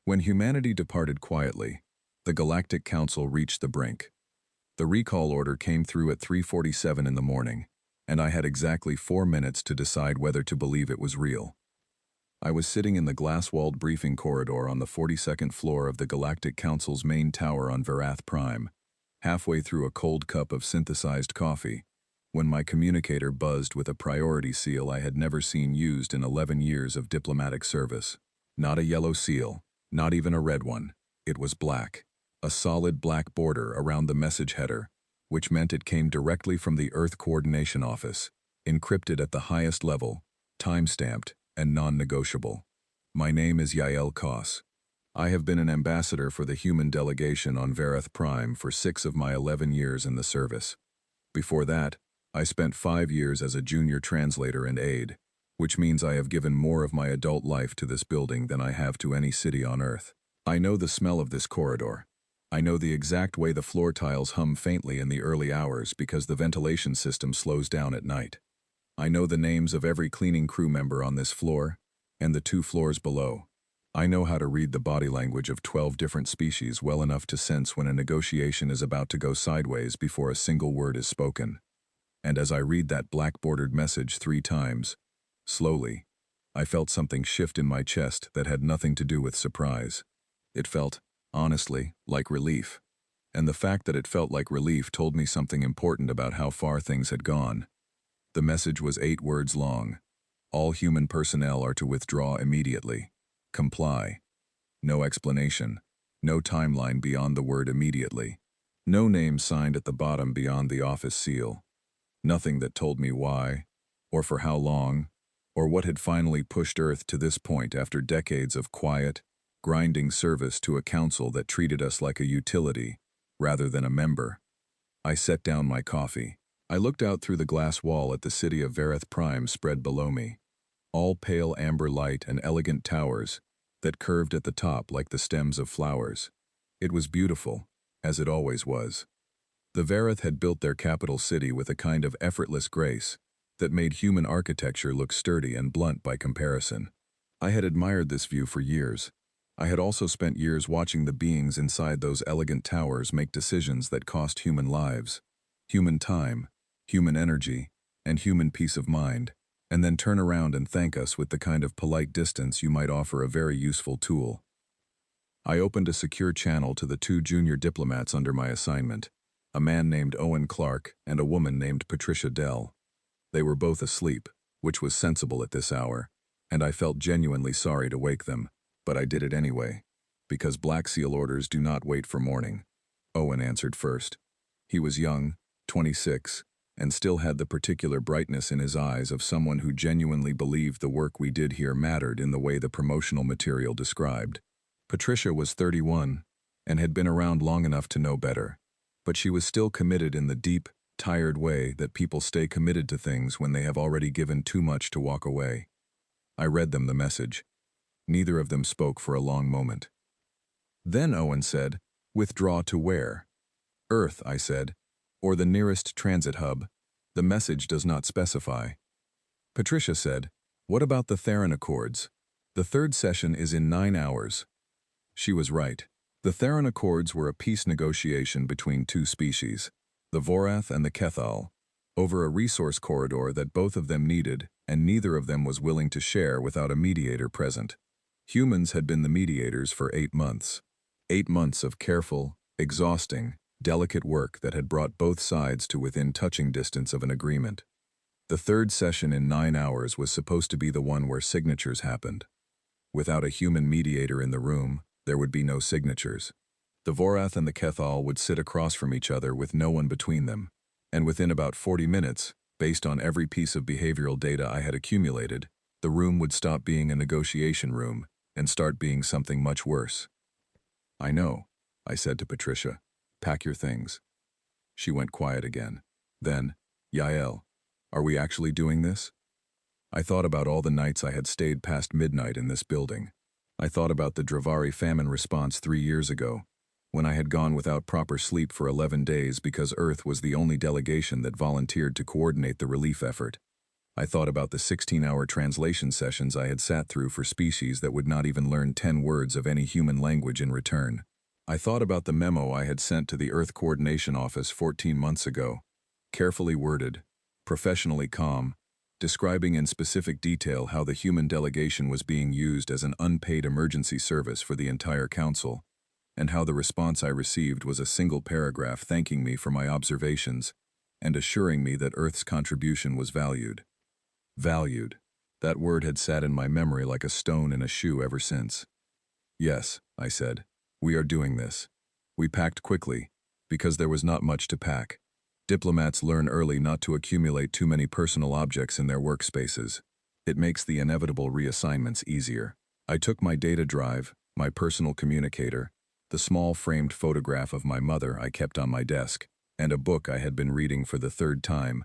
When humanity departed quietly, the Galactic Council reached the brink. The recall order came through at 3:47 in the morning, and I had exactly 4 minutes to decide whether to believe it was real. I was sitting in the glass-walled briefing corridor on the 42nd floor of the Galactic Council's main tower on Verath Prime, halfway through a cold cup of synthesized coffee, when my communicator buzzed with a priority seal I had never seen used in 11 years of diplomatic service. Not a yellow seal, not even a red one. It was black. A solid black border around the message header, which meant it came directly from the Earth Coordination Office, encrypted at the highest level, time-stamped, and non-negotiable. My name is Yael Koss. I have been an ambassador for the human delegation on Verath Prime for 6 of my 11 years in the service. Before that, I spent 5 years as a junior translator and aide, which means I have given more of my adult life to this building than I have to any city on Earth. I know the smell of this corridor. I know the exact way the floor tiles hum faintly in the early hours because the ventilation system slows down at night. I know the names of every cleaning crew member on this floor and the 2 floors below. I know how to read the body language of 12 different species well enough to sense when a negotiation is about to go sideways before a single word is spoken. And as I read that black-bordered message 3 times, slowly, I felt something shift in my chest that had nothing to do with surprise. It felt, honestly, like relief. And the fact that it felt like relief told me something important about how far things had gone. The message was 8 words long. All human personnel are to withdraw immediately. Comply. No explanation. No timeline beyond the word immediately. No name signed at the bottom beyond the office seal. Nothing that told me why, or for how long, or what had finally pushed Earth to this point after decades of quiet, grinding service to a council that treated us like a utility, rather than a member. I set down my coffee. I looked out through the glass wall at the city of Verath Prime spread below me, all pale amber light and elegant towers that curved at the top like the stems of flowers. It was beautiful, as it always was. The Verath had built their capital city with a kind of effortless grace that made human architecture look sturdy and blunt by comparison. I had admired this view for years. I had also spent years watching the beings inside those elegant towers make decisions that cost human lives, human time, human energy, and human peace of mind, and then turn around and thank us with the kind of polite distance you might offer a very useful tool. I opened a secure channel to the 2 junior diplomats under my assignment, a man named Owen Clark and a woman named Patricia Dell. They were both asleep, which was sensible at this hour, and I felt genuinely sorry to wake them, but I did it anyway, because Black Seal orders do not wait for morning. Owen answered first. He was young, 26, and still had the particular brightness in his eyes of someone who genuinely believed the work we did here mattered in the way the promotional material described. Patricia was 31, and had been around long enough to know better, but she was still committed in the deep, tired way that people stay committed to things when they have already given too much to walk away. I read them the message. Neither of them spoke for a long moment. Then Owen said, "Withdraw to where?" "Earth," I said, "or the nearest transit hub. The message does not specify." Patricia said, "What about the Theron Accords? The 3rd session is in 9 hours." She was right. The Theron Accords were a peace negotiation between 2 species, the Vorath and the Kethal, over a resource corridor that both of them needed and neither of them was willing to share without a mediator present. Humans had been the mediators for 8 months. 8 months of careful, exhausting, delicate work that had brought both sides to within touching distance of an agreement. The 3rd session in 9 hours was supposed to be the one where signatures happened. Without a human mediator in the room, there would be no signatures. The Vorath and the Kethal would sit across from each other with no one between them, and within about 40 minutes, based on every piece of behavioral data I had accumulated, the room would stop being a negotiation room and start being something much worse. "I know," I said to Patricia. "Pack your things." She went quiet again. Then, "Yael, are we actually doing this?" I thought about all the nights I had stayed past midnight in this building. I thought about the Dravari famine response 3 years ago, when I had gone without proper sleep for 11 days because Earth was the only delegation that volunteered to coordinate the relief effort. I thought about the 16-hour translation sessions I had sat through for species that would not even learn 10 words of any human language in return. I thought about the memo I had sent to the Earth Coordination Office 14 months ago, carefully worded, professionally calm, describing in specific detail how the human delegation was being used as an unpaid emergency service for the entire council, and how the response I received was a single paragraph thanking me for my observations and assuring me that Earth's contribution was valued. Valued. That word had sat in my memory like a stone in a shoe ever since. Yes, I said, we are doing this. We packed quickly, because there was not much to pack. Diplomats learn early not to accumulate too many personal objects in their workspaces. It makes the inevitable reassignments easier. I took my data drive, my personal communicator, the small framed photograph of my mother I kept on my desk, and a book I had been reading for the third time,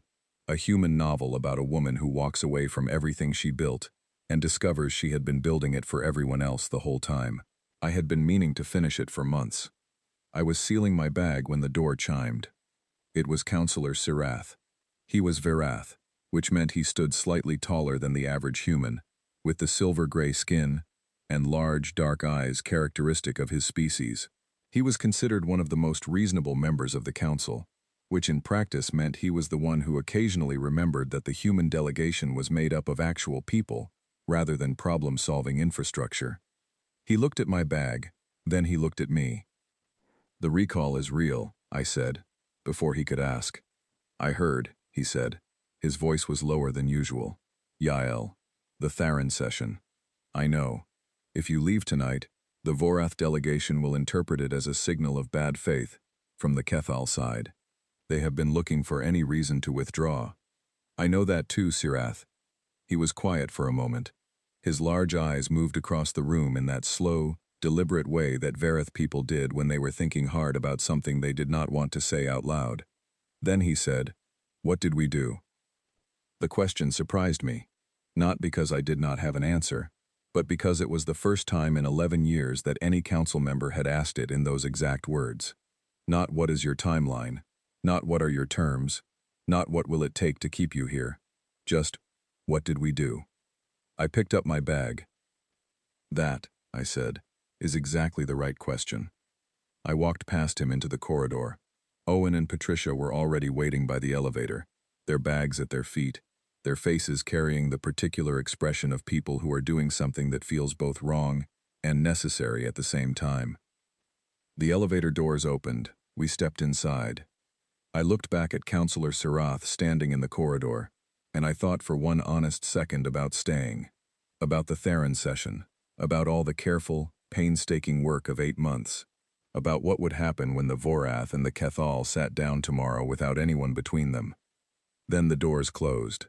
a human novel about a woman who walks away from everything she built and discovers she had been building it for everyone else the whole time. I had been meaning to finish it for months. I was sealing my bag when the door chimed. It was Counselor Sirath. He was Verath, which meant he stood slightly taller than the average human, with the silver-gray skin and large, dark eyes characteristic of his species. He was considered one of the most reasonable members of the council, which in practice meant he was the one who occasionally remembered that the human delegation was made up of actual people, rather than problem-solving infrastructure. He looked at my bag, then he looked at me. "The recall is real," I said, before he could ask. "I heard," he said. His voice was lower than usual. "Yael. The Theron session. I know. If you leave tonight, the Vorath delegation will interpret it as a signal of bad faith from the Kethal side. They have been looking for any reason to withdraw. I know that too, Sirath." He was quiet for a moment. His large eyes moved across the room in that slow, deliberate way that Verath people did when they were thinking hard about something they did not want to say out loud. Then he said, "What did we do?" The question surprised me, not because I did not have an answer, but because it was the first time in 11 years that any council member had asked it in those exact words. Not "what is your timeline?" Not "what are your terms?" Not "what will it take to keep you here?" Just, "What did we do?" I picked up my bag. "That," I said, "is exactly the right question." I walked past him into the corridor. Owen and Patricia were already waiting by the elevator, their bags at their feet, their faces carrying the particular expression of people who are doing something that feels both wrong and necessary at the same time. The elevator doors opened. We stepped inside. I looked back at Counselor Sirath standing in the corridor, and I thought for one honest second about staying, about the Theron session, about all the careful, painstaking work of 8 months, about what would happen when the Vorath and the Kethal sat down tomorrow without anyone between them. Then the doors closed.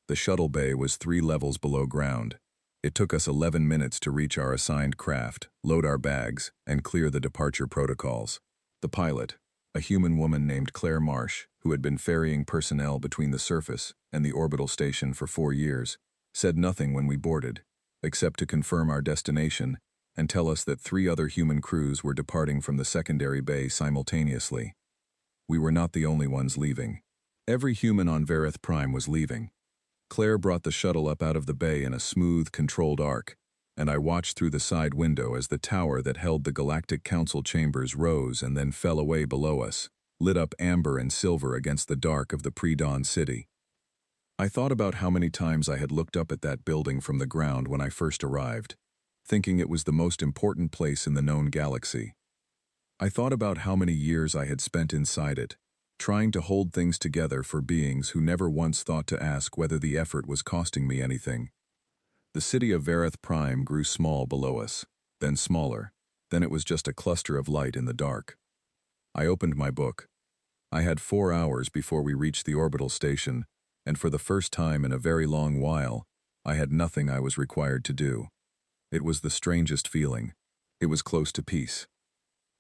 The shuttle bay was 3 levels below ground. It took us 11 minutes to reach our assigned craft, load our bags, and clear the departure protocols. The pilot, a human woman named Claire Marsh, who had been ferrying personnel between the surface and the orbital station for 4 years, said nothing when we boarded, except to confirm our destination and tell us that 3 other human crews were departing from the secondary bay simultaneously. We were not the only ones leaving. Every human on Verith Prime was leaving. Claire brought the shuttle up out of the bay in a smooth, controlled arc, and I watched through the side window as the tower that held the Galactic Council chambers rose and then fell away below us, lit up amber and silver against the dark of the pre-dawn city. I thought about how many times I had looked up at that building from the ground when I first arrived, thinking it was the most important place in the known galaxy. I thought about how many years I had spent inside it, trying to hold things together for beings who never once thought to ask whether the effort was costing me anything. The city of Verith Prime grew small below us, then smaller, then it was just a cluster of light in the dark. I opened my book. I had 4 hours before we reached the orbital station, and for the first time in a very long while, I had nothing I was required to do. It was the strangest feeling. It was close to peace.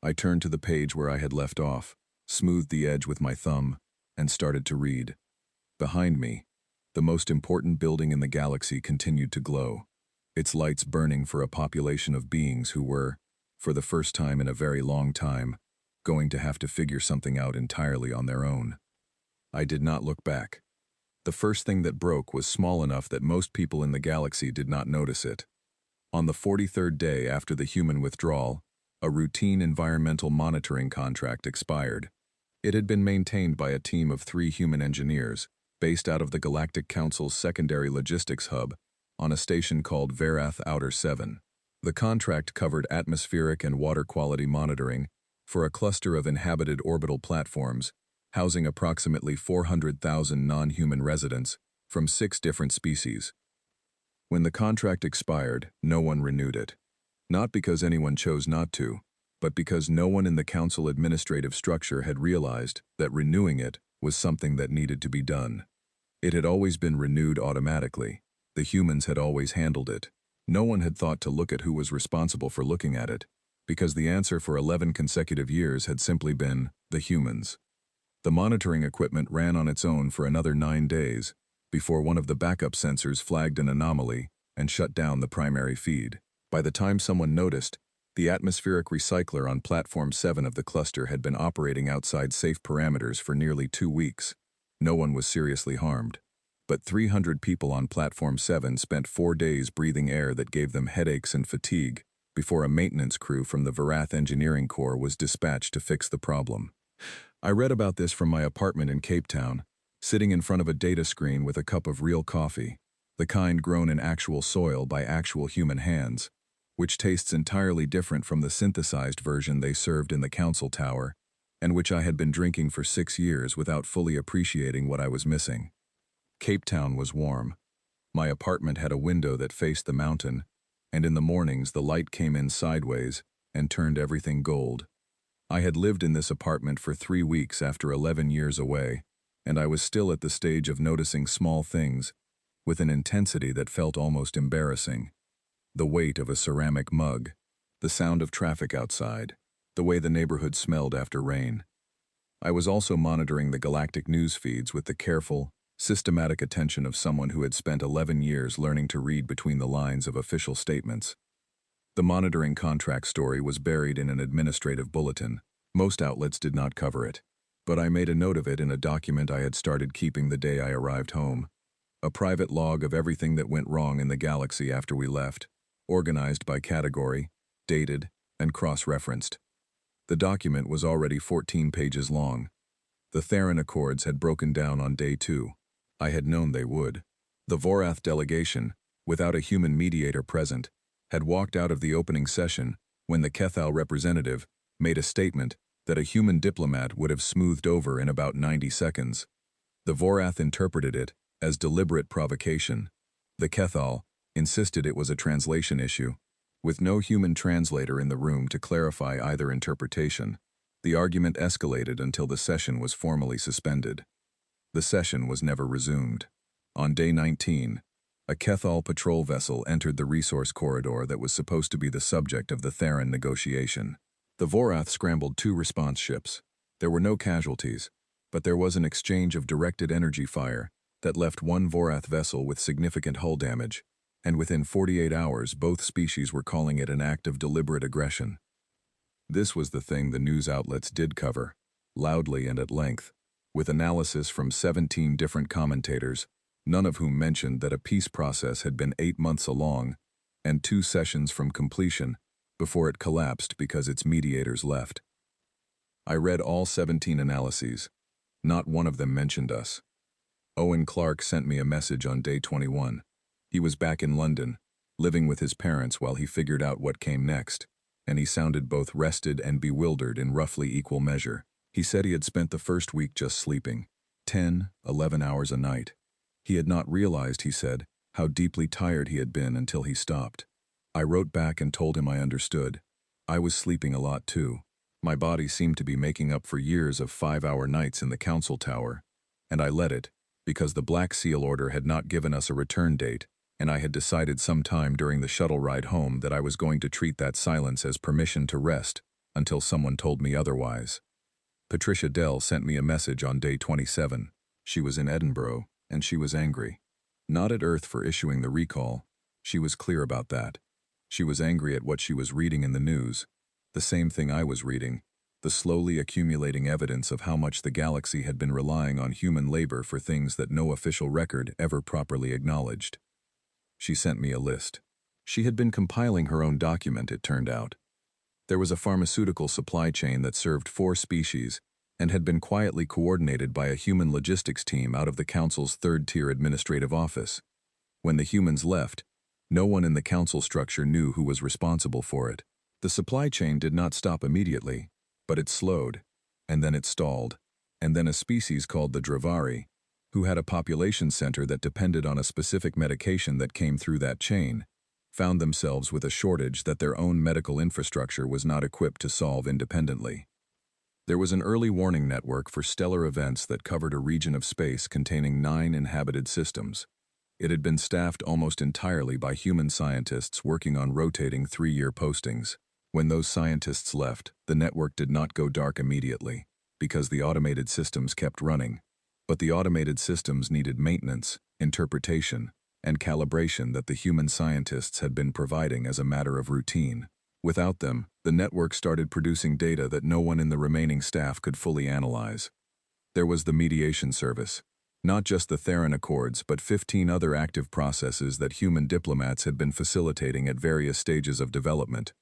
I turned to the page where I had left off, smoothed the edge with my thumb, and started to read. Behind me, the most important building in the galaxy continued to glow, its lights burning for a population of beings who were, for the first time in a very long time, going to have to figure something out entirely on their own. I did not look back. The first thing that broke was small enough that most people in the galaxy did not notice it. On the 43rd day after the human withdrawal, a routine environmental monitoring contract expired. It had been maintained by a team of 3 human engineers, based out of the Galactic Council's secondary logistics hub, on a station called Verath Outer 7. The contract covered atmospheric and water quality monitoring for a cluster of inhabited orbital platforms, housing approximately 400,000 non-human residents from 6 different species. When the contract expired, no one renewed it. Not because anyone chose not to, but because no one in the council administrative structure had realized that renewing it was something that needed to be done. It had always been renewed automatically. The humans had always handled it. No one had thought to look at who was responsible for looking at it, because the answer for 11 consecutive years had simply been the humans. The monitoring equipment ran on its own for another 9 days before one of the backup sensors flagged an anomaly and shut down the primary feed. By the time someone noticed, the atmospheric recycler on Platform 7 of the cluster had been operating outside safe parameters for nearly 2 weeks. No one was seriously harmed. But 300 people on Platform 7 spent 4 days breathing air that gave them headaches and fatigue before a maintenance crew from the Verath Engineering Corps was dispatched to fix the problem. I read about this from my apartment in Cape Town, sitting in front of a data screen with a cup of real coffee, the kind grown in actual soil by actual human hands, which tastes entirely different from the synthesized version they served in the council tower, and which I had been drinking for 6 years without fully appreciating what I was missing. Cape Town was warm. My apartment had a window that faced the mountain, and in the mornings the light came in sideways and turned everything gold. I had lived in this apartment for 3 weeks after 11 years away, and I was still at the stage of noticing small things with an intensity that felt almost embarrassing. The weight of a ceramic mug, the sound of traffic outside, the way the neighborhood smelled after rain. I was also monitoring the galactic news feeds with the careful, systematic attention of someone who had spent 11 years learning to read between the lines of official statements. The monitoring contract story was buried in an administrative bulletin. Most outlets did not cover it, but I made a note of it in a document I had started keeping the day I arrived home. A private log of everything that went wrong in the galaxy after we left, organized by category, dated, and cross-referenced. The document was already 14 pages long. The Theran Accords had broken down on day 2. I had known they would. The Vorath delegation, without a human mediator present, had walked out of the opening session when the Kethal representative made a statement that a human diplomat would have smoothed over in about 90 seconds. The Vorath interpreted it as deliberate provocation. The Kethal insisted it was a translation issue. With no human translator in the room to clarify either interpretation, the argument escalated until the session was formally suspended. The session was never resumed. On day 19, a Kethal patrol vessel entered the resource corridor that was supposed to be the subject of the Theran negotiation. The Vorath scrambled 2 response ships. There were no casualties, but there was an exchange of directed energy fire that left 1 Vorath vessel with significant hull damage, and within 48 hours both species were calling it an act of deliberate aggression. This was the thing the news outlets did cover, loudly and at length, with analysis from 17 different commentators, none of whom mentioned that a peace process had been 8 months along and 2 sessions from completion before it collapsed because its mediators left. I read all 17 analyses. Not one of them mentioned us. Owen Clark sent me a message on day 21. He was back in London, living with his parents while he figured out what came next, and he sounded both rested and bewildered in roughly equal measure. He said he had spent the first week just sleeping, 10, 11 hours a night. He had not realized, he said, how deeply tired he had been until he stopped. I wrote back and told him I understood. I was sleeping a lot too. My body seemed to be making up for years of 5-hour nights in the council tower, and I let it, because the Black Seal Order had not given us a return date, and I had decided sometime during the shuttle ride home that I was going to treat that silence as permission to rest until someone told me otherwise. Patricia Dell sent me a message on day 27. She was in Edinburgh, and she was angry. Not at Earth for issuing the recall. She was clear about that. She was angry at what she was reading in the news, the same thing I was reading, the slowly accumulating evidence of how much the galaxy had been relying on human labor for things that no official record ever properly acknowledged. She sent me a list. She had been compiling her own document, it turned out. There was a pharmaceutical supply chain that served 4 species and had been quietly coordinated by a human logistics team out of the Council's third-tier administrative office. When the humans left, no one in the Council structure knew who was responsible for it. The supply chain did not stop immediately, but it slowed, and then it stalled, and then a species called the Dravari, who had a population center that depended on a specific medication that came through that chain, found themselves with a shortage that their own medical infrastructure was not equipped to solve independently. There was an early warning network for stellar events that covered a region of space containing 9 inhabited systems. It had been staffed almost entirely by human scientists working on rotating 3-year postings. When those scientists left, the network did not go dark immediately, because the automated systems kept running. But the automated systems needed maintenance, interpretation, and calibration that the human scientists had been providing as a matter of routine. Without them, the network started producing data that no one in the remaining staff could fully analyze. There was the mediation service. Not just the Theron Accords, but 15 other active processes that human diplomats had been facilitating at various stages of development.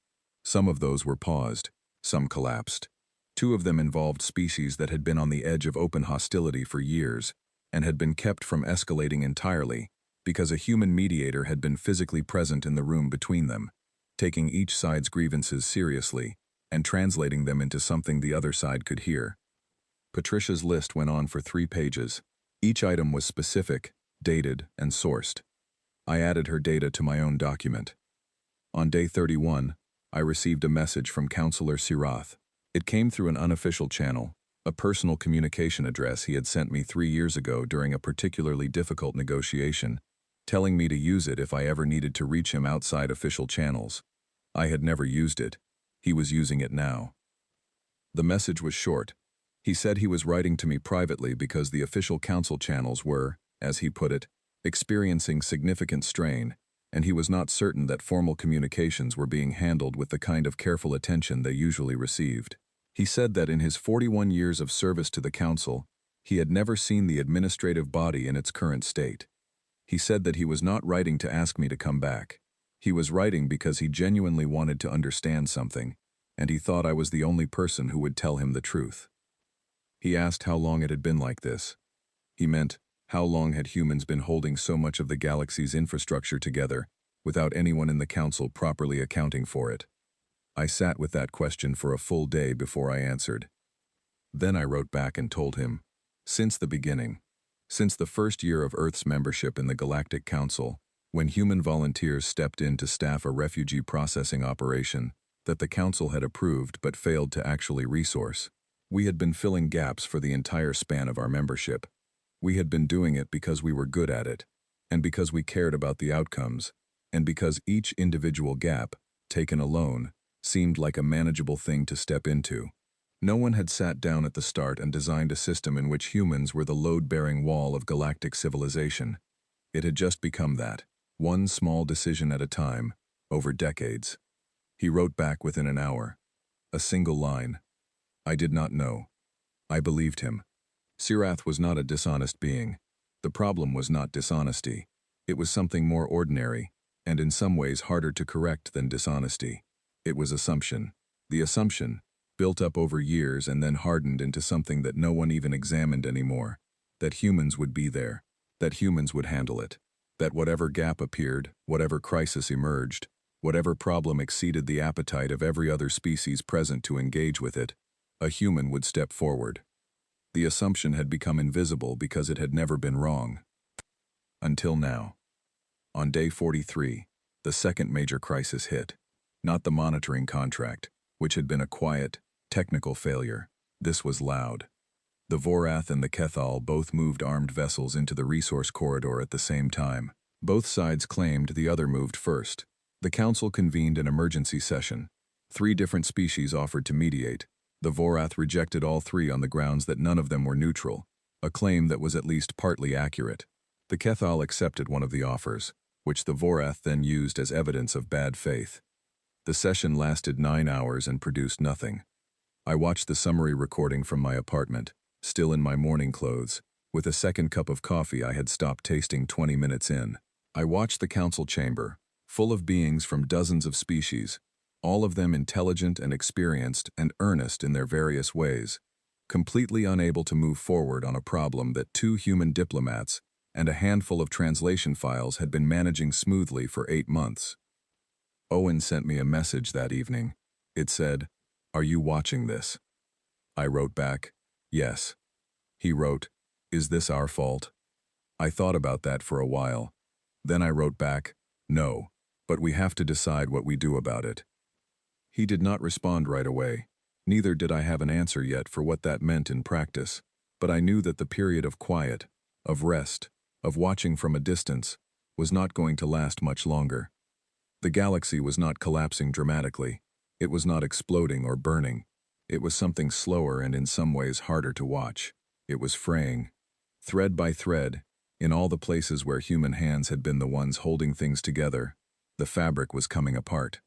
Some of those were paused, some collapsed. 2 of them involved species that had been on the edge of open hostility for years and had been kept from escalating entirely because a human mediator had been physically present in the room between them, taking each side's grievances seriously and translating them into something the other side could hear. Patricia's list went on for 3 pages. Each item was specific, dated, and sourced. I added her data to my own document. On day 31, I received a message from Counselor Sirath. It came through an unofficial channel, a personal communication address he had sent me 3 years ago during a particularly difficult negotiation, telling me to use it if I ever needed to reach him outside official channels. I had never used it. He was using it now. The message was short. He said he was writing to me privately because the official council channels were, as he put it, experiencing significant strain, and he was not certain that formal communications were being handled with the kind of careful attention they usually received. He said that in his 41 years of service to the council, he had never seen the administrative body in its current state. He said that he was not writing to ask me to come back. He was writing because he genuinely wanted to understand something, and he thought I was the only person who would tell him the truth. He asked how long it had been like this. He meant, how long had humans been holding so much of the galaxy's infrastructure together without anyone in the council properly accounting for it? I sat with that question for a full day before I answered. Then I wrote back and told him, since the beginning, since the first year of Earth's membership in the Galactic Council, when human volunteers stepped in to staff a refugee processing operation that the Council had approved but failed to actually resource, we had been filling gaps for the entire span of our membership. We had been doing it because we were good at it, and because we cared about the outcomes, and because each individual gap, taken alone, seemed like a manageable thing to step into. No one had sat down at the start and designed a system in which humans were the load-bearing wall of galactic civilization. It had just become that, one small decision at a time, over decades. He wrote back within an hour. A single line. I did not know. I believed him. Sirath was not a dishonest being. The problem was not dishonesty. It was something more ordinary, and in some ways harder to correct than dishonesty. It was assumption. The assumption, built up over years and then hardened into something that no one even examined anymore, that humans would be there, that humans would handle it, that whatever gap appeared, whatever crisis emerged, whatever problem exceeded the appetite of every other species present to engage with it, a human would step forward. The assumption had become invisible because it had never been wrong. Until now. On day 43, the second major crisis hit. Not the monitoring contract, which had been a quiet, technical failure. This was loud. The Vorath and the Kethal both moved armed vessels into the resource corridor at the same time. Both sides claimed the other moved first. The Council convened an emergency session. 3 different species offered to mediate. The Vorath rejected all 3 on the grounds that none of them were neutral, a claim that was at least partly accurate. The Kethal accepted one of the offers, which the Vorath then used as evidence of bad faith. The session lasted 9 hours and produced nothing. I watched the summary recording from my apartment, still in my morning clothes, with a second cup of coffee I had stopped tasting 20 minutes in. I watched the council chamber, full of beings from dozens of species, all of them intelligent and experienced and earnest in their various ways, completely unable to move forward on a problem that 2 human diplomats and a handful of translation files had been managing smoothly for 8 months. Owen sent me a message that evening. It said, "Are you watching this?" I wrote back, "Yes." He wrote, "Is this our fault?" I thought about that for a while. Then I wrote back, "No, but we have to decide what we do about it." He did not respond right away. Neither did I have an answer yet for what that meant in practice, but I knew that the period of quiet, of rest, of watching from a distance, was not going to last much longer. The galaxy was not collapsing dramatically. It was not exploding or burning. It was something slower and in some ways harder to watch. It was fraying. Thread by thread, in all the places where human hands had been the ones holding things together, the fabric was coming apart.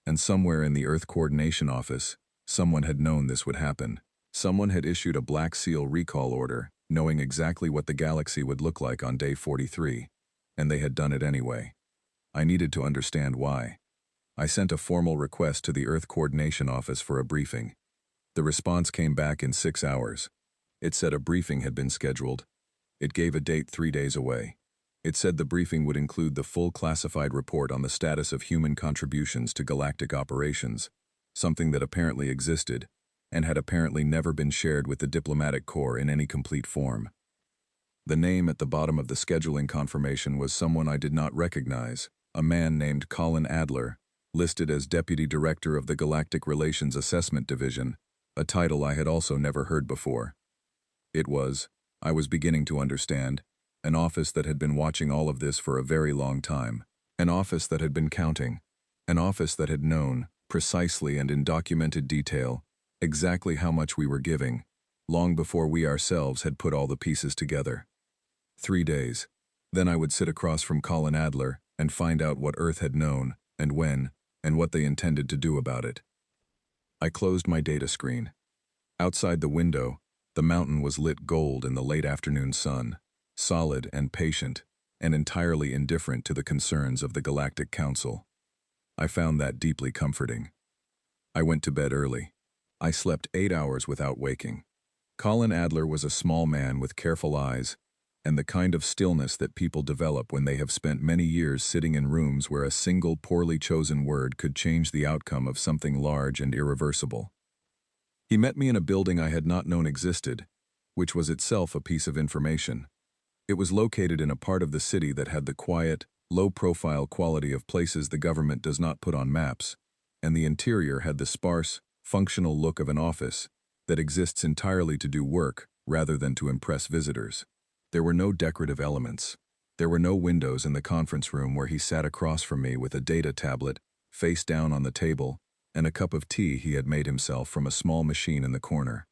And somewhere in the Earth Coordination Office, someone had known this would happen. Someone had issued a Black Seal recall order, knowing exactly what the galaxy would look like on day 43, and they had done it anyway. I needed to understand why. I sent a formal request to the Earth Coordination Office for a briefing. The response came back in 6 hours. It said a briefing had been scheduled. It gave a date 3 days away. It said the briefing would include the full classified report on the status of human contributions to galactic operations, something that apparently existed, and had apparently never been shared with the diplomatic corps in any complete form. The name at the bottom of the scheduling confirmation was someone I did not recognize, a man named Colin Adler, listed as Deputy Director of the Galactic Relations Assessment Division, a title I had also never heard before. It was, I was beginning to understand, an office that had been watching all of this for a very long time, an office that had been counting, an office that had known, precisely and in documented detail, exactly how much we were giving, long before we ourselves had put all the pieces together. 3 days. Then I would sit across from Colin Adler and find out what Earth had known, and when, and what they intended to do about it. I closed my data screen. Outside the window, the mountain was lit gold in the late afternoon sun, solid and patient, and entirely indifferent to the concerns of the Galactic Council. I found that deeply comforting. I went to bed early. I slept 8 hours without waking. Colin Adler was a small man with careful eyes, and the kind of stillness that people develop when they have spent many years sitting in rooms where a single poorly chosen word could change the outcome of something large and irreversible. He met me in a building I had not known existed, which was itself a piece of information. It was located in a part of the city that had the quiet, low-profile quality of places the government does not put on maps, and the interior had the sparse, functional look of an office that exists entirely to do work rather than to impress visitors. There were no decorative elements. There were no windows in the conference room where he sat across from me with a data tablet, face down on the table, and a cup of tea he had made himself from a small machine in the corner.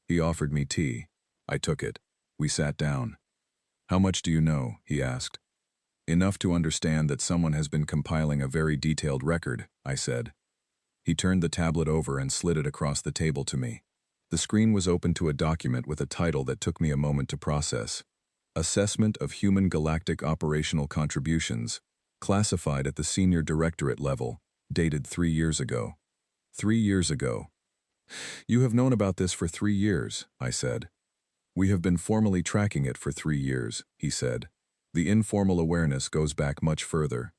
He offered me tea. I took it. We sat down. "How much do you know?" he asked. "Enough to understand that someone has been compiling a very detailed record," I said. He turned the tablet over and slid it across the table to me. The screen was open to a document with a title that took me a moment to process. Assessment of Human Galactic Operational Contributions, classified at the Senior Directorate level, dated 3 years ago. 3 years ago. "You have known about this for 3 years, I said. "We have been formally tracking it for 3 years, he said. "The informal awareness goes back much further.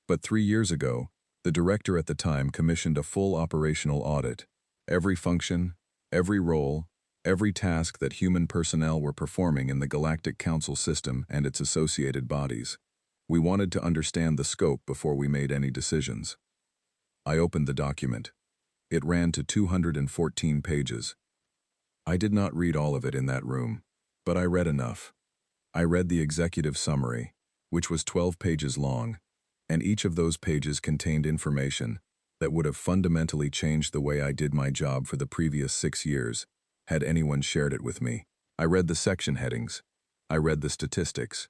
But 3 years ago, the director at the time commissioned a full operational audit. Every function, every role, every task that human personnel were performing in the Galactic Council system and its associated bodies. We wanted to understand the scope before we made any decisions." I opened the document. It ran to 214 pages. I did not read all of it in that room, but I read enough. I read the executive summary, which was 12 pages long, and each of those pages contained information that would have fundamentally changed the way I did my job for the previous 6 years, had anyone shared it with me. I read the section headings. I read the statistics.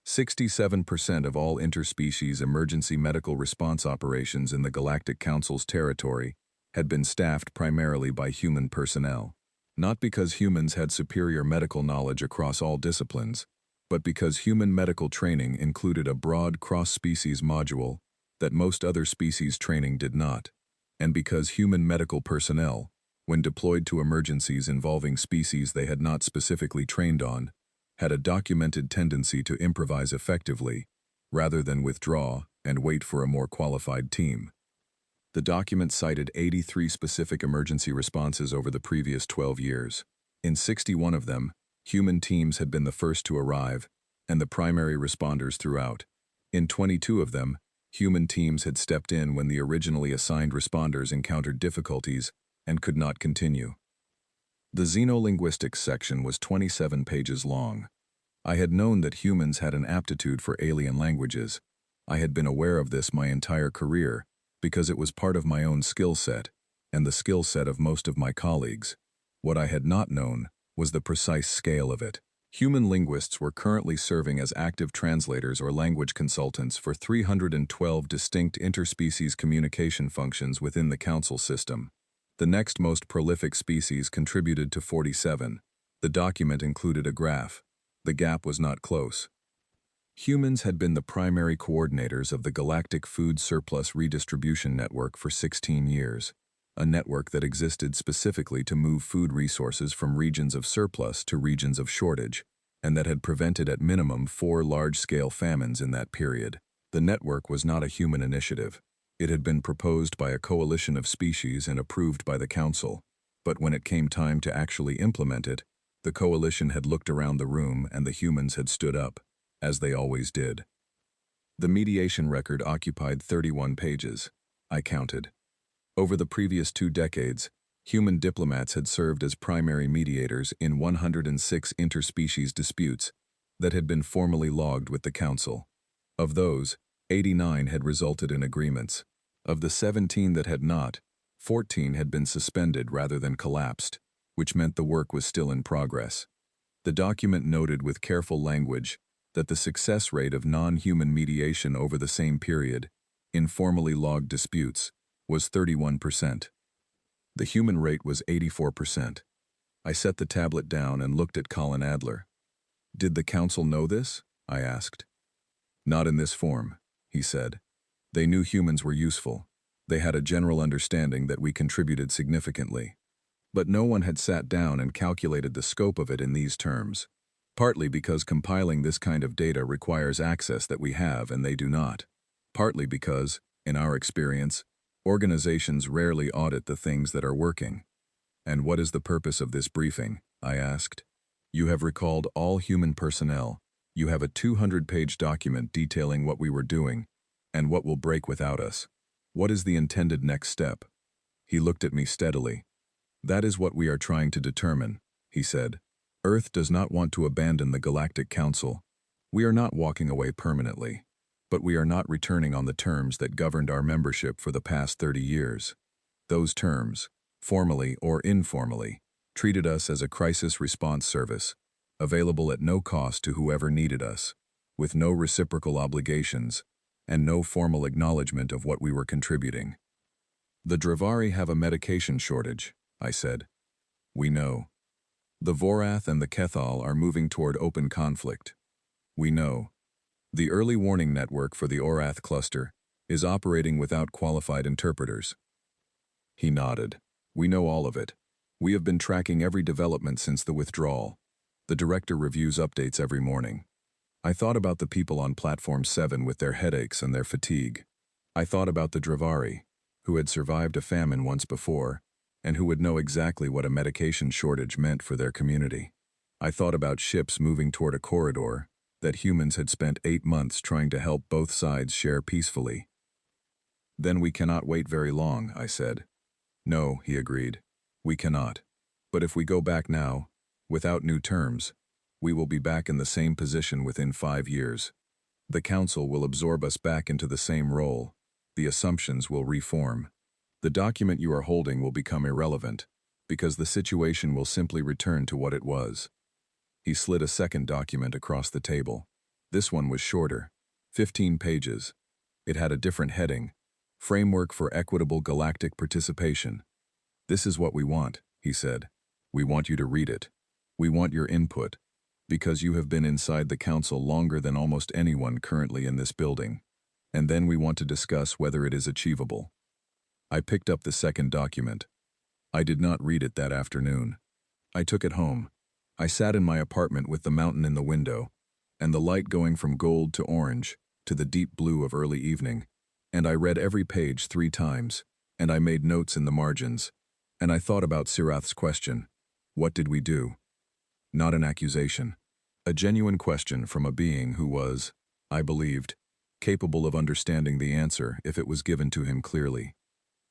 67% of all interspecies emergency medical response operations in the Galactic Council's territory had been staffed primarily by human personnel. Not because humans had superior medical knowledge across all disciplines, but because human medical training included a broad cross-species module that most other species training did not, and because human medical personnel, when deployed to emergencies involving species they had not specifically trained on, had a documented tendency to improvise effectively, rather than withdraw and wait for a more qualified team. The document cited 83 specific emergency responses over the previous 12 years. In 61 of them, human teams had been the first to arrive, and the primary responders throughout. In 22 of them, human teams had stepped in when the originally assigned responders encountered difficulties and could not continue. The xenolinguistics section was 27 pages long. I had known that humans had an aptitude for alien languages. I had been aware of this my entire career because it was part of my own skill set and the skill set of most of my colleagues. What I had not known was the precise scale of it. Human linguists were currently serving as active translators or language consultants for 312 distinct interspecies communication functions within the Council system. The next most prolific species contributed to 47. The document included a graph. The gap was not close. Humans had been the primary coordinators of the Galactic Food Surplus Redistribution Network for 16 years, a network that existed specifically to move food resources from regions of surplus to regions of shortage, and that had prevented at minimum 4 large-scale famines in that period. The network was not a human initiative. It had been proposed by a coalition of species and approved by the Council, but when it came time to actually implement it, the coalition had looked around the room and the humans had stood up, as they always did. The mediation record occupied 31 pages. I counted. Over the previous 2 decades, human diplomats had served as primary mediators in 106 interspecies disputes that had been formally logged with the Council. Of those, 89 had resulted in agreements. Of the 17 that had not, 14 had been suspended rather than collapsed, which meant the work was still in progress. The document noted with careful language that the success rate of non-human mediation over the same period, in formally logged disputes, was 31%. The human rate was 84%. I set the tablet down and looked at Colin Adler. "Did the Council know this?" I asked. "Not in this form," he said. "They knew humans were useful. They had a general understanding that we contributed significantly. But no one had sat down and calculated the scope of it in these terms. Partly because compiling this kind of data requires access that we have and they do not. Partly because, in our experience, organizations rarely audit the things that are working." "And what is the purpose of this briefing?" I asked. "You have recalled all human personnel. You have a 200-page document detailing what we were doing and what will break without us. What is the intended next step?" He looked at me steadily. "That is what we are trying to determine," he said. "Earth does not want to abandon the Galactic Council. We are not walking away permanently, but we are not returning on the terms that governed our membership for the past 30 years. Those terms, formally or informally, treated us as a crisis response service, available at no cost to whoever needed us, with no reciprocal obligations, and no formal acknowledgement of what we were contributing. The Dravari have a medication shortage," I said. "We know. The Vorath and the Kethal are moving toward open conflict. We know. The early warning network for the Orath cluster is operating without qualified interpreters." He nodded. "We know all of it. We have been tracking every development since the withdrawal. The director reviews updates every morning. I thought about the people on Platform 7 with their headaches and their fatigue. I thought about the Dravari, who had survived a famine once before, and who would know exactly what a medication shortage meant for their community. I thought about ships moving toward a corridor that humans had spent 8 months trying to help both sides share peacefully. "Then we cannot wait very long," I said. "No," he agreed. "We cannot. But if we go back now, without new terms, we will be back in the same position within 5 years. The Council will absorb us back into the same role. The assumptions will reform. The document you are holding will become irrelevant, because the situation will simply return to what it was." He slid a second document across the table. This one was shorter, 15 pages. It had a different heading, Framework for Equitable Galactic Participation. This is what we want, he said. We want you to read it. We want your input, because you have been inside the council longer than almost anyone currently in this building. And then we want to discuss whether it is achievable. I picked up the second document. I did not read it that afternoon. I took it home. I sat in my apartment with the mountain in the window, and the light going from gold to orange, to the deep blue of early evening, and I read every page 3 times, and I made notes in the margins, and I thought about Sirath's question, what did we do? Not an accusation. A genuine question from a being who was, I believed, capable of understanding the answer if it was given to him clearly.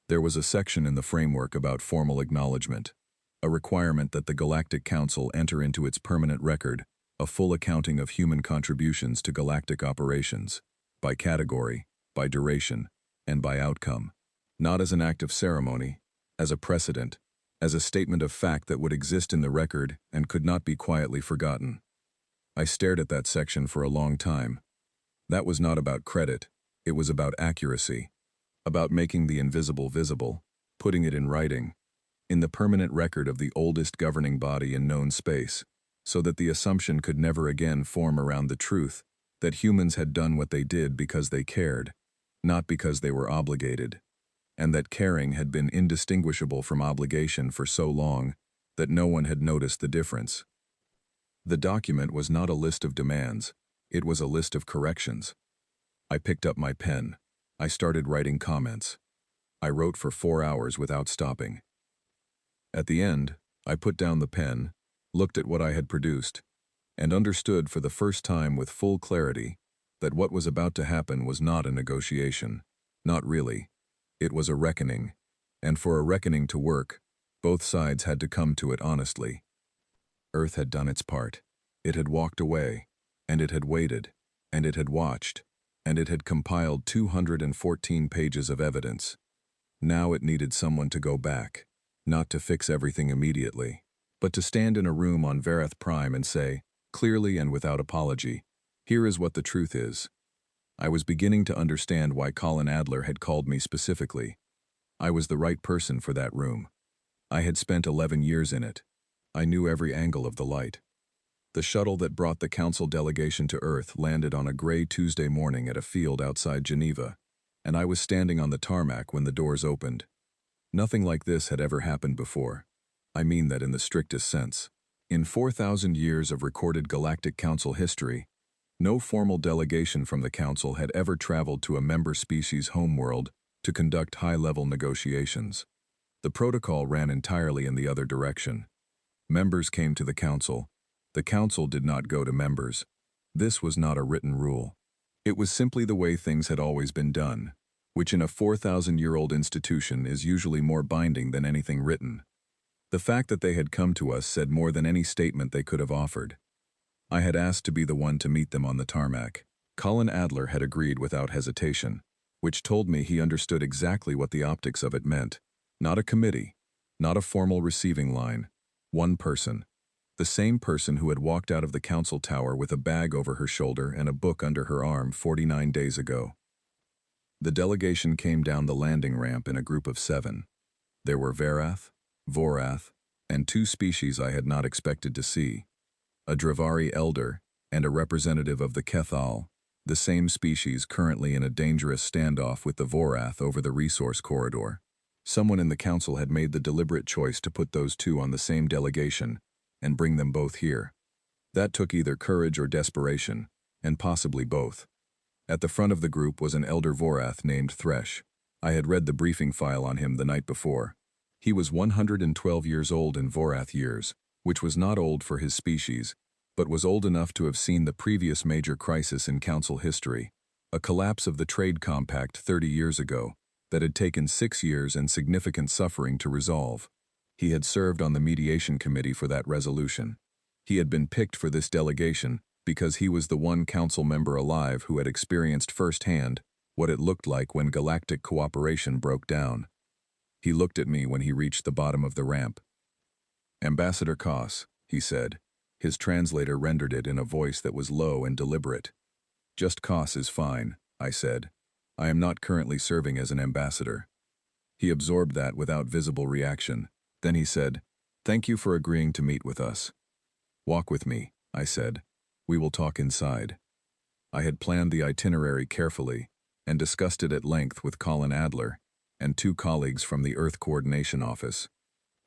There was a section in the framework about formal acknowledgement, a requirement that the Galactic Council enter into its permanent record a full accounting of human contributions to galactic operations, by category, by duration, and by outcome, not as an act of ceremony, as a precedent, as a statement of fact that would exist in the record and could not be quietly forgotten. I stared at that section for a long time. That was not about credit, it was about accuracy, about making the invisible visible, putting it in writing, in the permanent record of the oldest governing body in known space, so that the assumption could never again form around the truth that humans had done what they did because they cared, not because they were obligated, and that caring had been indistinguishable from obligation for so long that no one had noticed the difference. The document was not a list of demands, it was a list of corrections. I picked up my pen. I started writing comments. I wrote for 4 hours without stopping. At the end, I put down the pen, looked at what I had produced, and understood for the first time with full clarity that what was about to happen was not a negotiation, not really. It was a reckoning, and for a reckoning to work, both sides had to come to it honestly. Earth had done its part. It had walked away, and it had waited, and it had watched, and it had compiled 214 pages of evidence. Now it needed someone to go back, not to fix everything immediately, but to stand in a room on Verath Prime and say, clearly and without apology, here is what the truth is. I was beginning to understand why Colin Adler had called me specifically. I was the right person for that room. I had spent 11 years in it. I knew every angle of the light. The shuttle that brought the council delegation to Earth landed on a gray Tuesday morning at a field outside Geneva, and I was standing on the tarmac when the doors opened. Nothing like this had ever happened before. I mean that in the strictest sense. In 4,000 years of recorded Galactic Council history, no formal delegation from the Council had ever traveled to a member species' homeworld to conduct high-level negotiations. The protocol ran entirely in the other direction. Members came to the Council. The Council did not go to members. This was not a written rule. It was simply the way things had always been done, which in a 4,000-year-old institution is usually more binding than anything written. The fact that they had come to us said more than any statement they could have offered. I had asked to be the one to meet them on the tarmac. Colin Adler had agreed without hesitation, which told me he understood exactly what the optics of it meant. Not a committee, not a formal receiving line. One person. The same person who had walked out of the council tower with a bag over her shoulder and a book under her arm 49 days ago. The delegation came down the landing ramp in a group of 7. There were Verath, Vorath, and 2 species I had not expected to see. A Dravari elder and a representative of the Kethal, the same species currently in a dangerous standoff with the Vorath over the resource corridor. Someone in the council had made the deliberate choice to put those 2 on the same delegation and bring them both here. That took either courage or desperation, and possibly both. At the front of the group was an elder Vorath named Thresh. I had read the briefing file on him the night before. He was 112 years old in Vorath years, which was not old for his species, but was old enough to have seen the previous major crisis in council history, a collapse of the trade compact 30 years ago that had taken 6 years and significant suffering to resolve. He had served on the mediation committee for that resolution. He had been picked for this delegation because he was the one council member alive who had experienced firsthand what it looked like when galactic cooperation broke down. He looked at me when he reached the bottom of the ramp. "Ambassador Koss," he said. His translator rendered it in a voice that was low and deliberate. "Just Koss is fine," I said. I am not currently serving as an ambassador." He absorbed that without visible reaction. Then he said, "Thank you for agreeing to meet with us." "Walk with me," I said. "We will talk inside." I had planned the itinerary carefully and discussed it at length with Colin Adler and 2 colleagues from the Earth Coordination Office.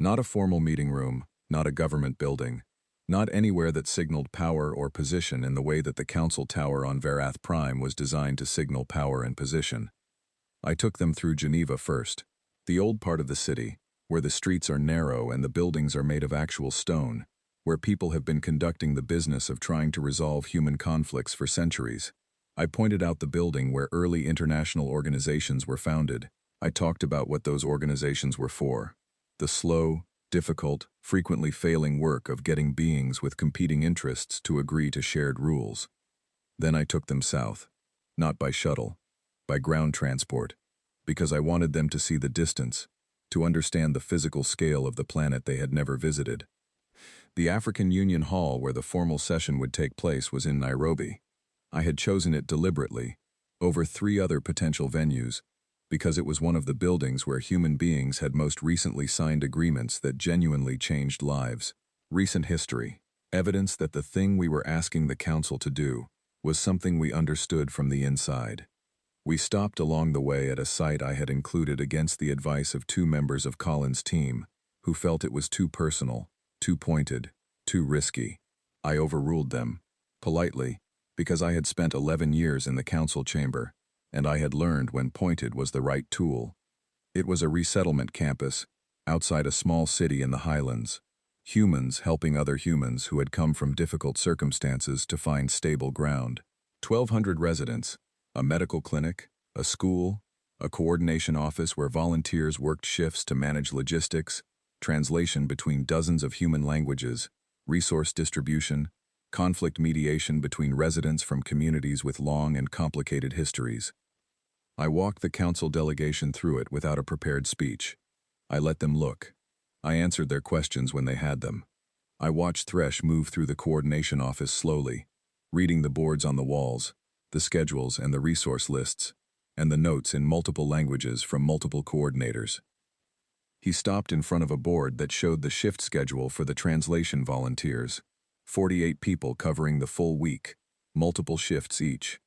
Not a formal meeting room, not a government building, not anywhere that signaled power or position in the way that the Council Tower on Verath Prime was designed to signal power and position. I took them through Geneva first, the old part of the city, where the streets are narrow and the buildings are made of actual stone, where people have been conducting the business of trying to resolve human conflicts for centuries. I pointed out the building where early international organizations were founded. I talked about what those organizations were for. The slow, difficult, frequently failing work of getting beings with competing interests to agree to shared rules. Then I took them south, not by shuttle, by ground transport, because I wanted them to see the distance, to understand the physical scale of the planet they had never visited. The African Union Hall where the formal session would take place was in Nairobi. I had chosen it deliberately, over 3 other potential venues, because it was one of the buildings where human beings had most recently signed agreements that genuinely changed lives. Recent history, evidence that the thing we were asking the Council to do was something we understood from the inside. We stopped along the way at a site I had included against the advice of 2 members of Colin's team, who felt it was too personal, too pointed, too risky. I overruled them, politely, because I had spent 11 years in the Council chamber, and I had learned when pointed was the right tool. It was a resettlement campus, outside a small city in the Highlands. Humans helping other humans who had come from difficult circumstances to find stable ground. 1,200 residents, a medical clinic, a school, a coordination office where volunteers worked shifts to manage logistics, translation between dozens of human languages, resource distribution, conflict mediation between residents from communities with long and complicated histories. I walked the Council delegation through it without a prepared speech. I let them look. I answered their questions when they had them. I watched Thresh move through the coordination office slowly, reading the boards on the walls, the schedules and the resource lists, and the notes in multiple languages from multiple coordinators. He stopped in front of a board that showed the shift schedule for the translation volunteers. 48 people covering the full week, multiple shifts each.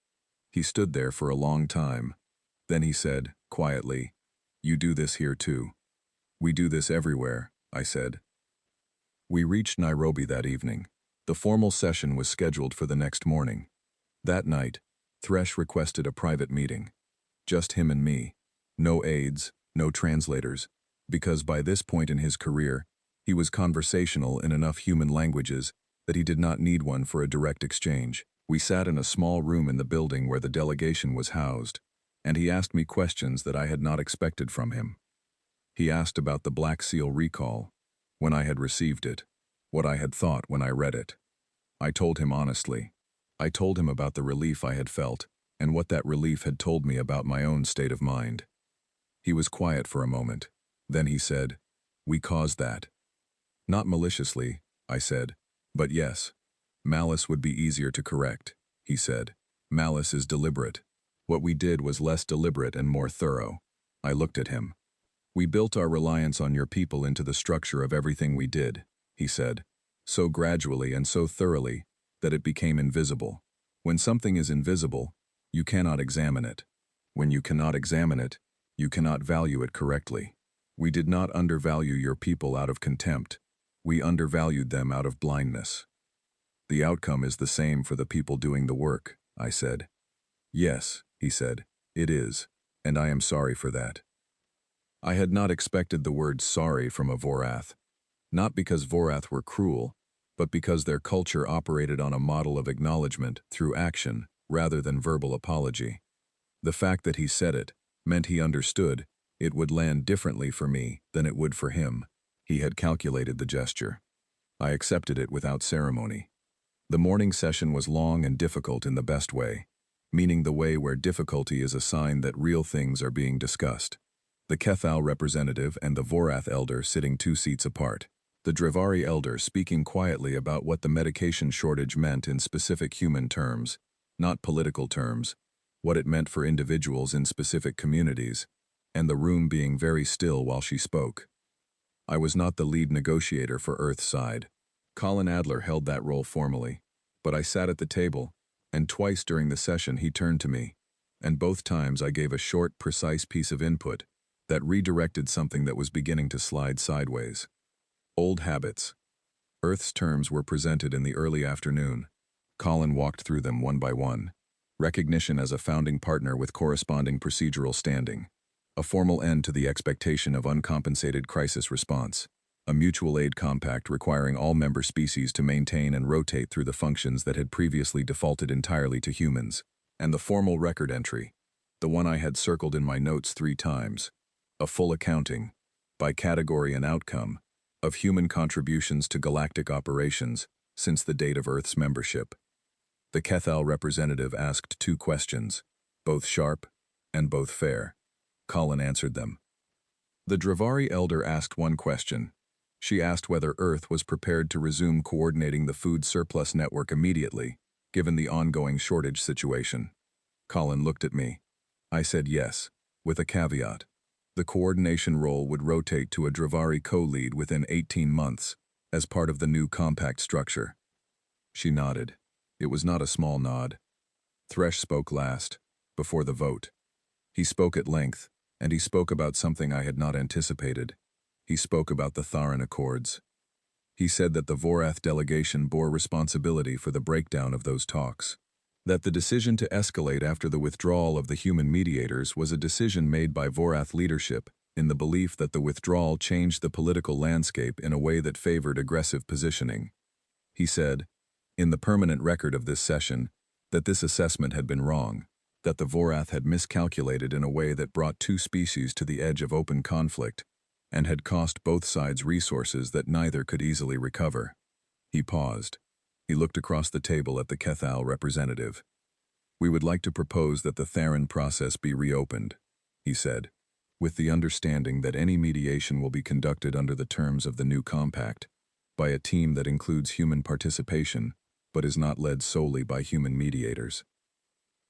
He stood there for a long time. Then he said, quietly, "You do this here too." "We do this everywhere," I said. We reached Nairobi that evening. The formal session was scheduled for the next morning. That night, Thresh requested a private meeting. Just him and me. No aides, no translators, because by this point in his career, he was conversational in enough human languages that he did not need one for a direct exchange. We sat in a small room in the building where the delegation was housed, and he asked me questions that I had not expected from him. He asked about the Black Seal recall, when I had received it, what I had thought when I read it. I told him honestly. I told him about the relief I had felt, and what that relief had told me about my own state of mind. He was quiet for a moment. Then he said, "We caused that." "Not maliciously," I said. "But yes, malice would be easier to correct," he said. "Malice is deliberate. What we did was less deliberate and more thorough." I looked at him. "We built our reliance on your people into the structure of everything we did," he said, "so gradually and so thoroughly that it became invisible. When something is invisible, you cannot examine it. When you cannot examine it, you cannot value it correctly. We did not undervalue your people out of contempt. We undervalued them out of blindness. The outcome is the same for the people doing the work," I said. "Yes," he said, "it is, and I am sorry for that." I had not expected the word sorry from a Vorath. Not because Vorath were cruel, but because their culture operated on a model of acknowledgement through action rather than verbal apology. The fact that he said it meant he understood it would land differently for me than it would for him. He had calculated the gesture. I accepted it without ceremony. The morning session was long and difficult in the best way, meaning the way where difficulty is a sign that real things are being discussed. The Kethal representative and the Vorath elder sitting 2 seats apart. The Drivari elder speaking quietly about what the medication shortage meant in specific human terms, not political terms, what it meant for individuals in specific communities, and the room being very still while she spoke. I was not the lead negotiator for Earth's side. Colin Adler held that role formally, but I sat at the table, and twice during the session he turned to me, and both times I gave a short, precise piece of input that redirected something that was beginning to slide sideways. Old habits. Earth's terms were presented in the early afternoon. Colin walked through them one by one. Recognition as a founding partner with corresponding procedural standing. A formal end to the expectation of uncompensated crisis response. A mutual aid compact requiring all member species to maintain and rotate through the functions that had previously defaulted entirely to humans. And the formal record entry, the one I had circled in my notes 3 times. A full accounting, by category and outcome, of human contributions to galactic operations since the date of Earth's membership. The Kethal representative asked 2 questions, both sharp and both fair. Colin answered them. The Dravari elder asked 1 question. She asked whether Earth was prepared to resume coordinating the food surplus network immediately, given the ongoing shortage situation. Colin looked at me. I said yes, with a caveat. The coordination role would rotate to a Dravari co-lead within 18 months, as part of the new compact structure. She nodded. It was not a small nod. Thresh spoke last, before the vote. He spoke at length, and he spoke about something I had not anticipated. He spoke about the Tharan Accords. He said that the Vorath delegation bore responsibility for the breakdown of those talks. That the decision to escalate after the withdrawal of the human mediators was a decision made by Vorath leadership in the belief that the withdrawal changed the political landscape in a way that favored aggressive positioning. He said, in the permanent record of this session, that this assessment had been wrong, that the Vorath had miscalculated in a way that brought 2 species to the edge of open conflict and had cost both sides resources that neither could easily recover. He paused. He looked across the table at the Kethal representative. We would like to propose that the Tharan process be reopened, he said, with the understanding that any mediation will be conducted under the terms of the new compact, by a team that includes human participation, but is not led solely by human mediators.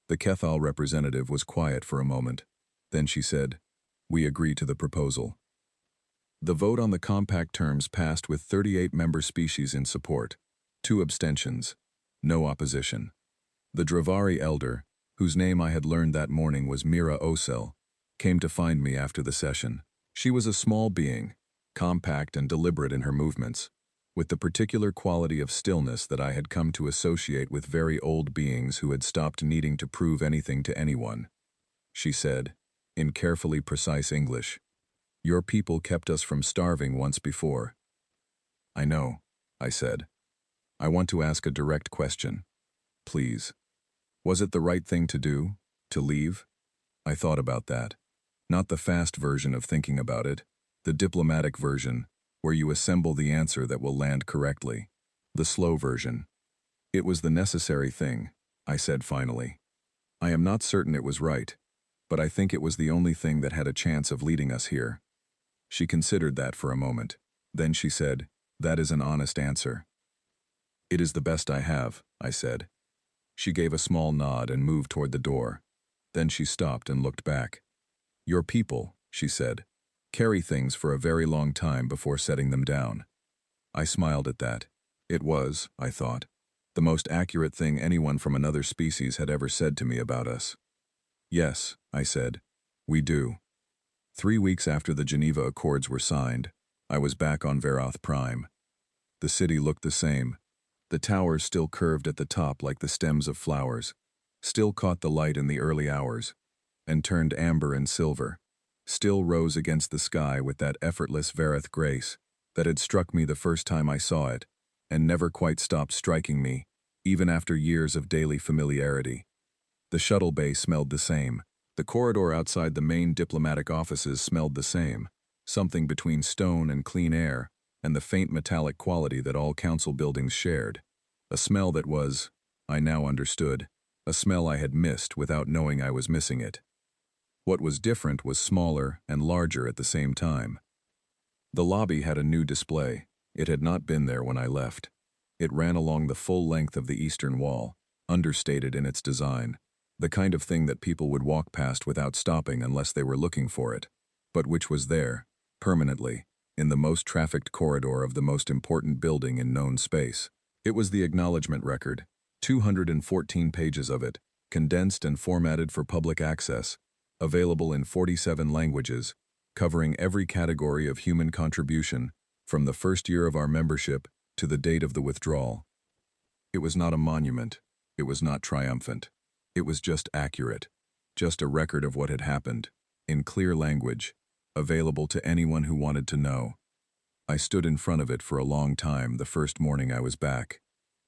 The Kethal representative was quiet for a moment. Then she said, we agree to the proposal. The vote on the compact terms passed with 38 member species in support, 2 abstentions, no opposition. The Dravari elder, whose name I had learned that morning was Mira Osel, came to find me after the session. She was a small being, compact and deliberate in her movements, with the particular quality of stillness that I had come to associate with very old beings who had stopped needing to prove anything to anyone. She said, in carefully precise English, your people kept us from starving once before. I know, I said. I want to ask a direct question. Please. Was it the right thing to do, to leave? I thought about that. Not the fast version of thinking about it, the diplomatic version, where you assemble the answer that will land correctly. The slow version. It was the necessary thing, I said finally. I am not certain it was right, but I think it was the only thing that had a chance of leading us here. She considered that for a moment. Then she said, that is an honest answer. It is the best I have, I said. She gave a small nod and moved toward the door. Then she stopped and looked back. Your people, she said, carry things for a very long time before setting them down. I smiled at that. It was, I thought, the most accurate thing anyone from another species had ever said to me about us. Yes, I said, we do. 3 weeks after the Geneva Accords were signed, I was back on Veroth Prime. The city looked the same. The towers still curved at the top like the stems of flowers, still caught the light in the early hours, and turned amber and silver, still rose against the sky with that effortless Veroth grace that had struck me the first time I saw it, and never quite stopped striking me, even after years of daily familiarity. The shuttle bay smelled the same. The corridor outside the main diplomatic offices smelled the same, something between stone and clean air, and the faint metallic quality that all council buildings shared. A smell that was, I now understood, a smell I had missed without knowing I was missing it. What was different was smaller and larger at the same time. The lobby had a new display. It had not been there when I left. It ran along the full length of the eastern wall, understated in its design. The kind of thing that people would walk past without stopping unless they were looking for it, but which was there, permanently, in the most trafficked corridor of the most important building in known space. It was the acknowledgement record, 214 pages of it, condensed and formatted for public access, available in 47 languages, covering every category of human contribution, from the first year of our membership to the date of the withdrawal. It was not a monument. It was not triumphant. It was just accurate. Just a record of what had happened, in clear language, available to anyone who wanted to know. I stood in front of it for a long time the first morning I was back.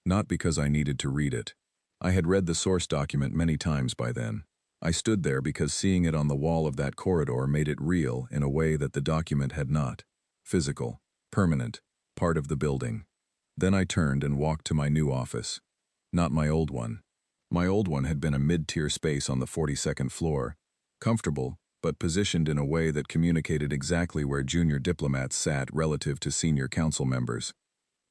Not because I needed to read it. I had read the source document many times by then. I stood there because seeing it on the wall of that corridor made it real in a way that the document had not. Physical, permanent, part of the building. Then I turned and walked to my new office. Not my old one. My old one had been a mid-tier space on the 42nd floor, comfortable, but positioned in a way that communicated exactly where junior diplomats sat relative to senior council members.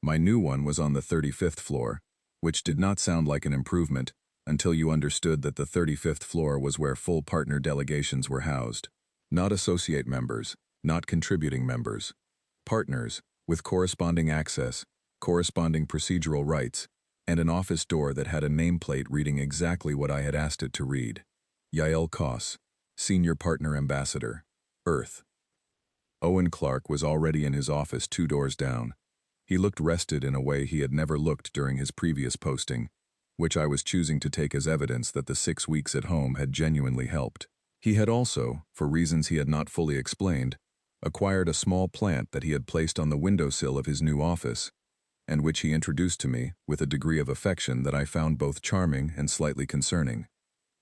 My new one was on the 35th floor, which did not sound like an improvement until you understood that the 35th floor was where full partner delegations were housed. Not associate members, not contributing members. Partners, with corresponding access, corresponding procedural rights, and an office door that had a nameplate reading exactly what I had asked it to read. Yael Koss, Senior Partner Ambassador, Earth. Owen Clark was already in his office 2 doors down. He looked rested in a way he had never looked during his previous posting, which I was choosing to take as evidence that the 6 weeks at home had genuinely helped. He had also, for reasons he had not fully explained, acquired a small plant that he had placed on the windowsill of his new office, and which he introduced to me with a degree of affection that I found both charming and slightly concerning.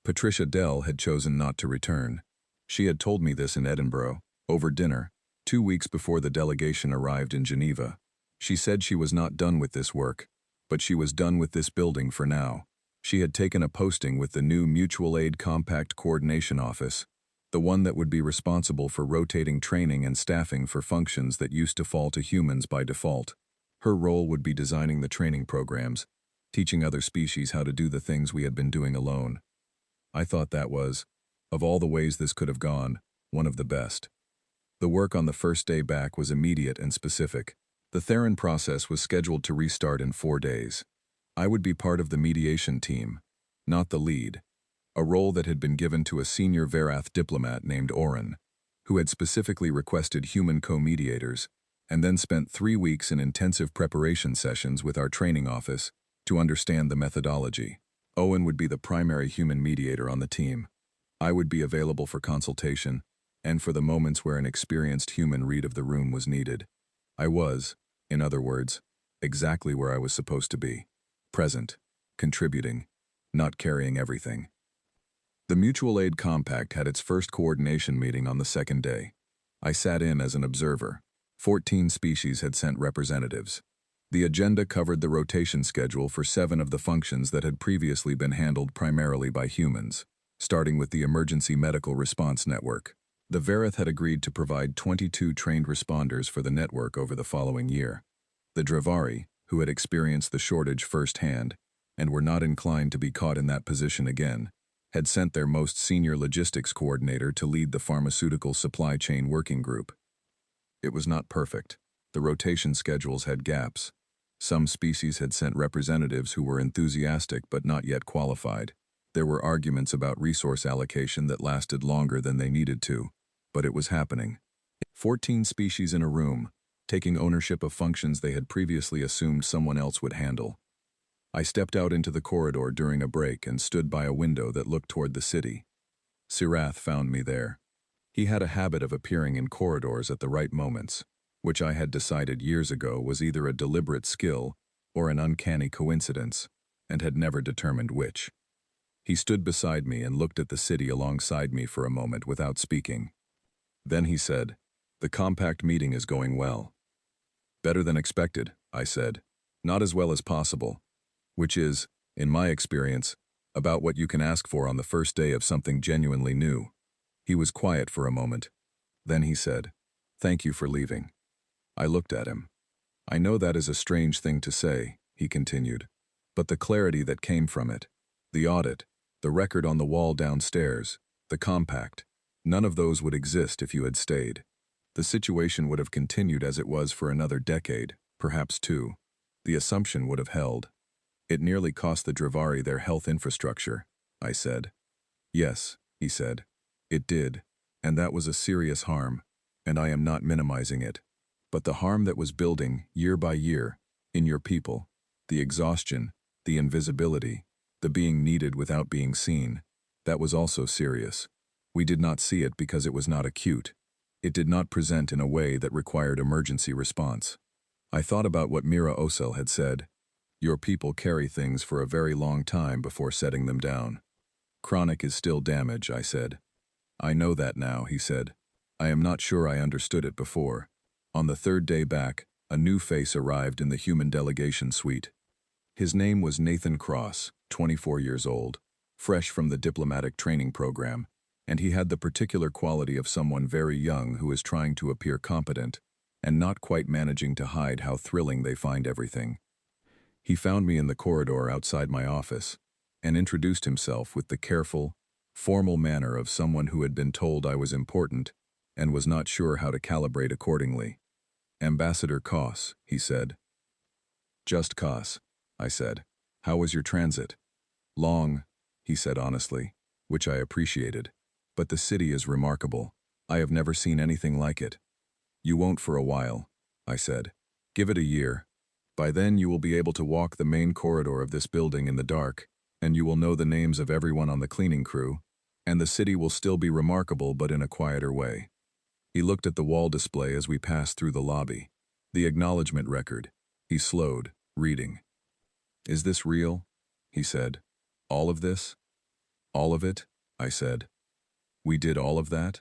Patricia Dell had chosen not to return. She had told me this in Edinburgh, over dinner, 2 weeks before the delegation arrived in Geneva. She said she was not done with this work, but she was done with this building for now. She had taken a posting with the new Mutual Aid Compact Coordination Office, the one that would be responsible for rotating training and staffing for functions that used to fall to humans by default. Her role would be designing the training programs, teaching other species how to do the things we had been doing alone. I thought that was, of all the ways this could have gone, one of the best. The work on the first day back was immediate and specific. The Theron process was scheduled to restart in 4 days. I would be part of the mediation team, not the lead, a role that had been given to a senior Verath diplomat named Oren, who had specifically requested human co-mediators, and then spent 3 weeks in intensive preparation sessions with our training office to understand the methodology. Owen would be the primary human mediator on the team. I would be available for consultation, and for the moments where an experienced human read of the room was needed. I was, in other words, exactly where I was supposed to be. Present, contributing, not carrying everything. The Mutual Aid Compact had its first coordination meeting on the 2nd day. I sat in as an observer. 14 species had sent representatives. The agenda covered the rotation schedule for 7 of the functions that had previously been handled primarily by humans, starting with the Emergency Medical Response Network. The Verath had agreed to provide 22 trained responders for the network over the following year. The Dravari, who had experienced the shortage firsthand, and were not inclined to be caught in that position again, had sent their most senior logistics coordinator to lead the Pharmaceutical Supply Chain Working Group. It was not perfect. The rotation schedules had gaps. Some species had sent representatives who were enthusiastic but not yet qualified. There were arguments about resource allocation that lasted longer than they needed to, but it was happening. 14 species in a room, taking ownership of functions they had previously assumed someone else would handle. I stepped out into the corridor during a break and stood by a window that looked toward the city. Sirath found me there. He had a habit of appearing in corridors at the right moments, which I had decided years ago was either a deliberate skill or an uncanny coincidence, and had never determined which. He stood beside me and looked at the city alongside me for a moment without speaking. Then he said, "The compact meeting is going well." "Better than expected," I said. "Not as well as possible," which is, in my experience, about what you can ask for on the first day of something genuinely new. He was quiet for a moment. Then he said, "Thank you for leaving." I looked at him. "I know that is a strange thing to say," he continued, "but the clarity that came from it, the audit, The record on the wall downstairs, the compact. None of those would exist if you had stayed. The situation would have continued as it was for another decade, perhaps two. The assumption would have held. It nearly cost the Dravari their health infrastructure, I said. Yes, he said. It did, and that was a serious harm, and I am not minimizing it. But the harm that was building, year by year, in your people, the exhaustion, the invisibility, the being needed without being seen, that was also serious. We did not see it because it was not acute. It did not present in a way that required emergency response. I thought about what Mira Osel had said. Your people carry things for a very long time before setting them down. Chronic is still damage, I said. I know that now, he said. I am not sure I understood it before. On the third day back, a new face arrived in the human delegation suite. His name was Nathan Cross, 24 years old, fresh from the diplomatic training program, and he had the particular quality of someone very young who is trying to appear competent and not quite managing to hide how thrilling they find everything. He found me in the corridor outside my office and introduced himself with the careful, formal manner of someone who had been told I was important and was not sure how to calibrate accordingly. Ambassador Koss, he said. Just Koss, I said. How was your transit? Long, he said honestly, which I appreciated. But the city is remarkable. I have never seen anything like it. You won't for a while, I said. Give it a year. By then you will be able to walk the main corridor of this building in the dark, and you will know the names of everyone on the cleaning crew, and the city will still be remarkable but in a quieter way. He looked at the wall display as we passed through the lobby. The acknowledgement record. He slowed, reading. Is this real? He said. All of this? All of it? I said. We did all of that?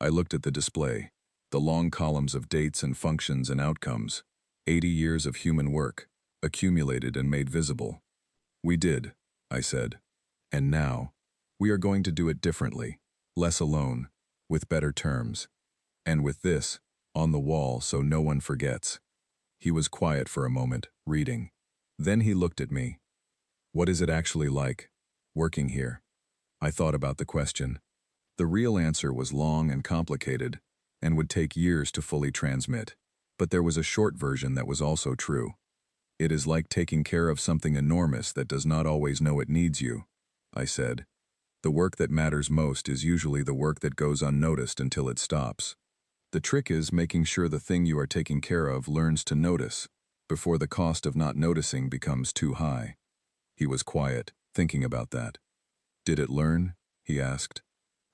I looked at the display, the long columns of dates and functions and outcomes, 80 years of human work, accumulated and made visible. We did, I said. And now, we are going to do it differently, less alone, with better terms. And with this, on the wall so no one forgets. He was quiet for a moment, reading. Then he looked at me. What is it actually like, working here? I thought about the question. The real answer was long and complicated, and would take years to fully transmit. But there was a short version that was also true. It is like taking care of something enormous that does not always know it needs you, I said. The work that matters most is usually the work that goes unnoticed until it stops. The trick is making sure the thing you are taking care of learns to notice, before the cost of not noticing becomes too high. He was quiet, thinking about that. Did it learn? He asked.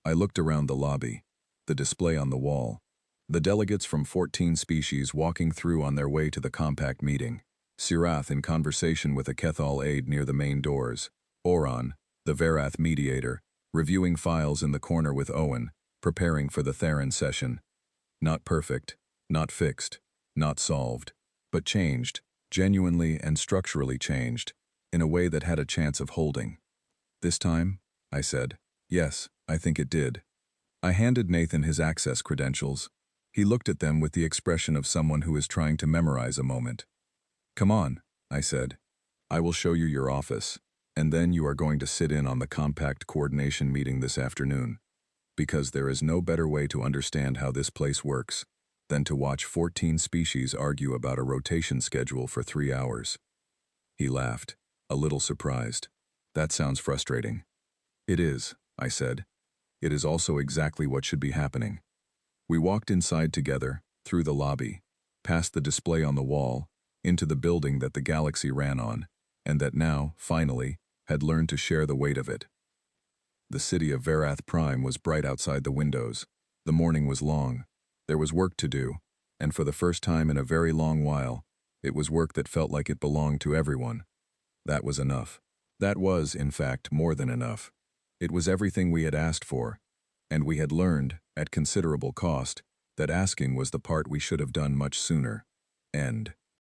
I looked around the lobby, the display on the wall, the delegates from 14 species walking through on their way to the compact meeting, Sirath in conversation with a Kethal aide near the main doors, Oron, the Verath mediator, reviewing files in the corner with Owen, preparing for the Theron session. Not perfect, not fixed, not solved, but changed, genuinely and structurally changed, in a way that had a chance of holding. This time, I said, yes, I think it did. I handed Nathan his access credentials. He looked at them with the expression of someone who is trying to memorize a moment. Come on, I said. I will show you your office, and then you are going to sit in on the compact coordination meeting this afternoon. Because there is no better way to understand how this place works than to watch 14 species argue about a rotation schedule for 3 hours. He laughed, a little surprised. That sounds frustrating. It is, I said. It is also exactly what should be happening. We walked inside together, through the lobby, past the display on the wall, into the building that the galaxy ran on, and that now, finally, had learned to share the weight of it. The city of Verath Prime was bright outside the windows. The morning was long. There was work to do, and for the first time in a very long while, it was work that felt like it belonged to everyone. That was enough. That was, in fact, more than enough. It was everything we had asked for, and we had learned, at considerable cost, that asking was the part we should have done much sooner. End.